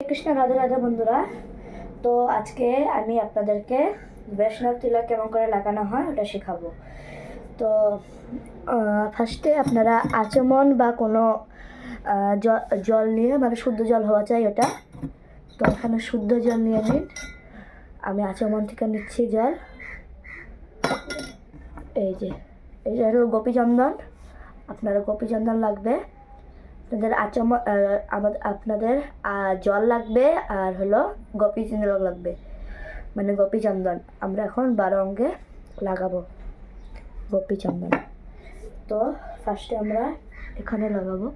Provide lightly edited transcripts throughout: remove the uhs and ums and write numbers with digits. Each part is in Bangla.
কৃষ্ণ, রাধে রাধে বন্ধুরা। তো আজকে আমি আপনাদেরকে বৈষ্ণব তিলক কেমন করে লাগানো হয় ওটা শেখাবো। তো ফার্স্টে আপনারা আচমন বা কোনো জল নিয়ে, মানে শুদ্ধ জল হওয়া চাই ওটা। তো এখানে শুদ্ধ জল নিয়ে নিন। আমি আচমন থেকে নিচ্ছি জল। এই যে এটা হলো গোপীচন্দন। আপনারা গোপীচন্দন লাগবে, আপনাদের জল লাগবে, আর হলো গোপীচন্দন লাগবে, মানে গোপীচন্দন। আমরা এখন 12 অঙ্গে লাগাবো গোপীচন্দন। তো ফার্স্টে আমরা এখানে লাগাবো।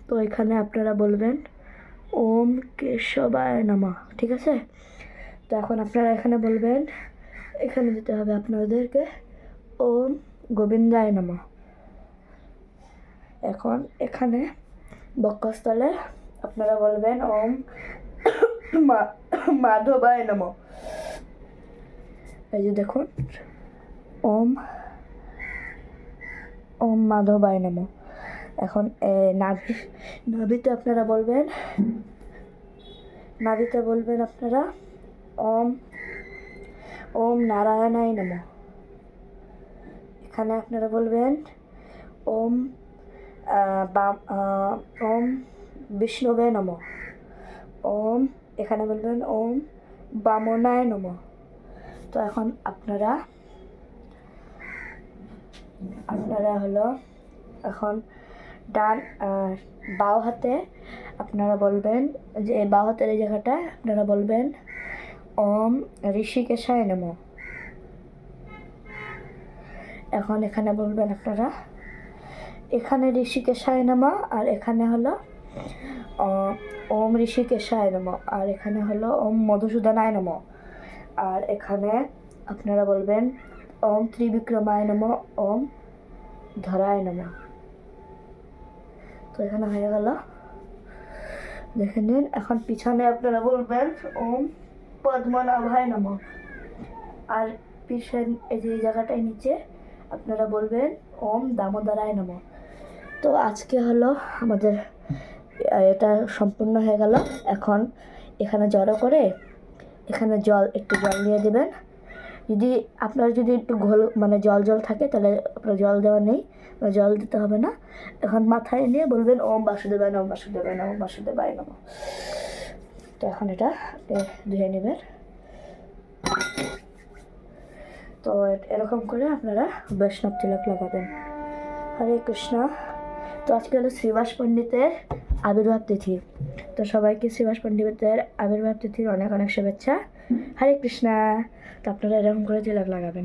তো এখানে আপনারা বলবেন ওম কেশবায় নমঃ, ঠিক আছে? তো এখন আপনারা এখানে বলবেন, এখানে দিতে হবে আপনাদেরকে ওম গোবিন্দায় নমঃ। এখন এখানে বক্ষস্থলে আপনারা বলবেন ওম মাধবায় নমঃ। এই যে দেখুন, ওম মাধবায় নমঃ। এখন নাভিতে আপনারা বলবেন, আপনারা ওম নারায়ণায় নমঃ। এখানে আপনারা বলবেন ওম বিষ্ণবে নমঃ। এখানে বলবেন ওম বামনায় নমঃ। তো এখন আপনারা হলো এখন বাও হাতে আপনারা বলবেন, যে বাও হাতের এই জায়গাটা আপনারা বলবেন ওম ঋষিকেশায় নমঃ। এখন এখানে বলবেন আপনারা, এখানে ঋষিকেশায় নমঃ, আর এখানে হলো ওম ঋষিকেশায় নমঃ, আর এখানে হলো ওম মধুসূদনায় নমঃ, আর এখানে আপনারা বলবেন ওম ত্রিবিক্রমায় নমঃ, ওম ধরায় নমঃ। তো এখানে হয়ে গেল, দেখে নিন। এখন পিছনে আপনারা বলবেন ওম পদ্মনাভায় নমঃ, আর পিছন এই যে জায়গাটায় নিচে আপনারা বলবেন ওম দামোদরায় নমঃ। তো আজকে হলো আমাদের এটা সম্পূর্ণ হয়ে গেল। এখন এখানে জড়ো করে এখানে একটু জল দিয়ে দেবেন। যদি আপনার একটু মানে জল থাকে, তাহলে আপনার জল দেওয়া নেই, জল দিতে হবে না। এখন মাথায় নিয়ে বলবেন ওম বাসুদেবায় নমঃ, বাসুদেবায় নমঃ, বাসুদেবায় নমঃ। তো এখন এটা ধুয়ে নেবেন। তো এরকম করে আপনারা বৈষ্ণব তিলক লাগাবেন। হরে কৃষ্ণ। তো আজকে হলো শ্রীবাস পণ্ডিতের আবির্ভাব তিথি। তো সবাইকে শ্রীবাস পণ্ডিতের আবির্ভাব তিথির অনেক অনেক শুভেচ্ছা। হরে কৃষ্ণ। তো আপনারা এরকম করে তিলক লাগাবেন।